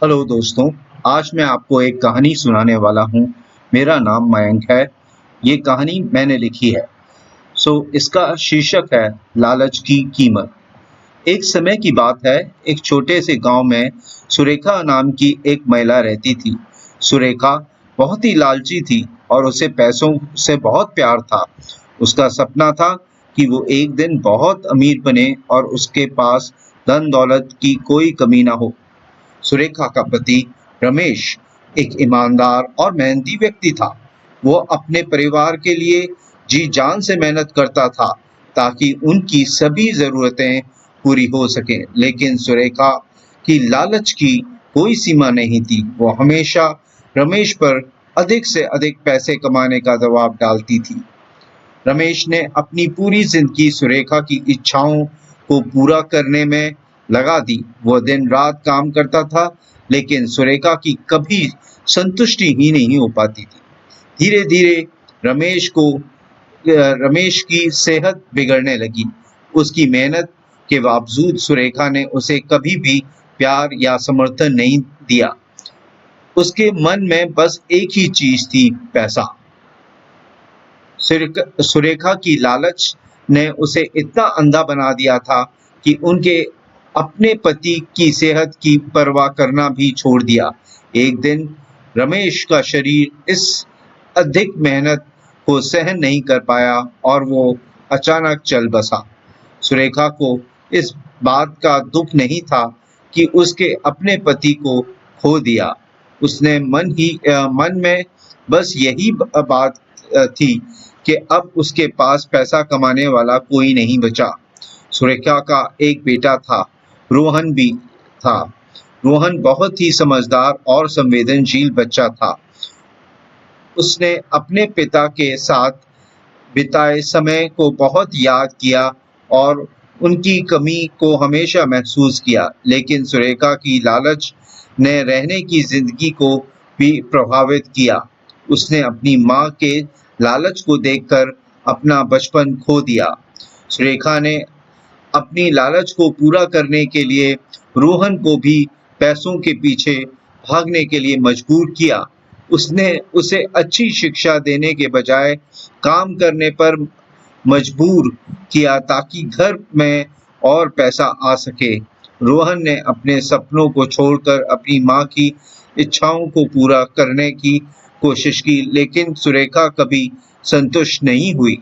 Hello दोस्तों, आज मैं आपको एक कहानी सुनाने वाला हूँ। मेरा नाम मयंक है। ये कहानी मैंने लिखी है। इसका शीर्षक है लालच की कीमत। एक समय की बात है। एक छोटे से गांव में सुरेखा नाम की एक महिला रहती थी। सुरेखा बहुत ही लालची थी और उसे पैसों से बहुत प्यार था। उसका सपना था कि वो एक दिन बहुत अमीर बने और उसके पास धन दौलत की कोई कमी ना हो। सुरेखा का पति रमेश एक ईमानदार और मेहनती व्यक्ति था। वो अपने परिवार के लिए जी जान से मेहनत करता था ताकि उनकी सभी जरूरतें पूरी हो सकें। लेकिन सुरेखा की लालच की कोई सीमा नहीं थी। वो हमेशा रमेश पर अधिक से अधिक पैसे कमाने का दबाव डालती थी। रमेश ने अपनी पूरी जिंदगी सुरेखा की इच्छाओं को पूरा करने में लगा दी। वह दिन रात काम करता था, लेकिन सुरेखा की कभी संतुष्टि ही नहीं हो पाती थी। धीरे धीरे रमेश की सेहत बिगड़ने लगी। उसकी मेहनत के बावजूद सुरेखा ने उसे कभी भी प्यार या समर्थन नहीं दिया। उसके मन में बस एक ही चीज थी, पैसा। सुरेखा की लालच ने उसे इतना अंधा बना दिया था कि उनके अपने पति की सेहत की परवाह करना भी छोड़ दिया। एक दिन रमेश का शरीर इस अधिक मेहनत को सहन नहीं कर पाया और वो अचानक चल बसा। सुरेखा को इस बात का दुख नहीं था कि उसके अपने पति को खो दिया। उसने मन में बस यही बात थी कि अब उसके पास पैसा कमाने वाला कोई नहीं बचा। सुरेखा का एक बेटा था, रोहन भी था। रोहन बहुत ही समझदार और संवेदनशील बच्चा था। उसने अपने पिता के साथ बिताए समय को बहुत याद किया और उनकी कमी को हमेशा महसूस किया। लेकिन सुरेखा की लालच ने रहने की जिंदगी को भी प्रभावित किया। उसने अपनी माँ के लालच को देखकर अपना बचपन खो दिया। सुरेखा ने अपनी लालच को पूरा करने के लिए रोहन को भी पैसों के पीछे भागने के लिए मजबूर किया। उसने उसे अच्छी शिक्षा देने के बजाय काम करने पर मजबूर किया ताकि घर में और पैसा आ सके। रोहन ने अपने सपनों को छोड़कर अपनी माँ की इच्छाओं को पूरा करने की कोशिश की, लेकिन सुरेखा कभी संतुष्ट नहीं हुई।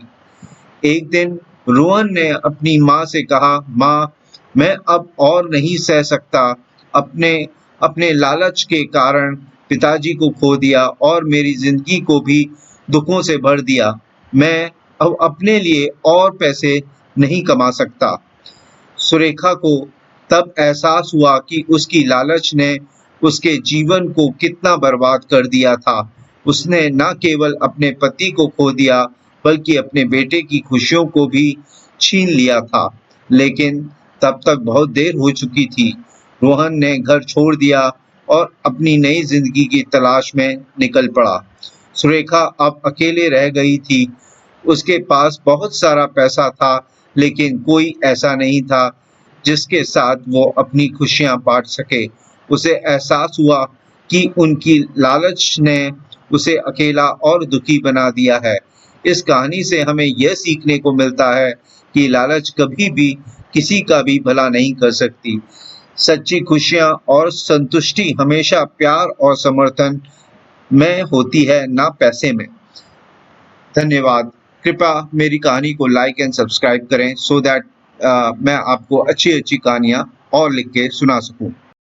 एक दिन रोहन ने अपनी माँ से कहा, माँ, मैं अब और नहीं सह सकता। अपने अपने लालच के कारण पिताजी को खो दिया और मेरी जिंदगी को भी दुखों से भर दिया। मैं अब अपने लिए और पैसे नहीं कमा सकता। सुरेखा को तब एहसास हुआ कि उसकी लालच ने उसके जीवन को कितना बर्बाद कर दिया था। उसने न केवल अपने पति को खो दिया, बल्कि अपने बेटे की खुशियों को भी छीन लिया था। लेकिन तब तक बहुत देर हो चुकी थी। रोहन ने घर छोड़ दिया और अपनी नई जिंदगी की तलाश में निकल पड़ा। सुरेखा अब अकेले रह गई थी। उसके पास बहुत सारा पैसा था, लेकिन कोई ऐसा नहीं था जिसके साथ वो अपनी खुशियां बांट सके। उसे एहसास हुआ कि उनकी लालच ने उसे अकेला और दुखी बना दिया है। इस कहानी से हमें यह सीखने को मिलता है कि लालच कभी भी किसी का भी भला नहीं कर सकती। सच्ची खुशियां और संतुष्टि हमेशा प्यार और समर्थन में होती है, ना पैसे में। धन्यवाद। कृपया मेरी कहानी को लाइक एंड सब्सक्राइब करें सो दैट मैं आपको अच्छी अच्छी कहानियाँ और लिख के सुना सकूं।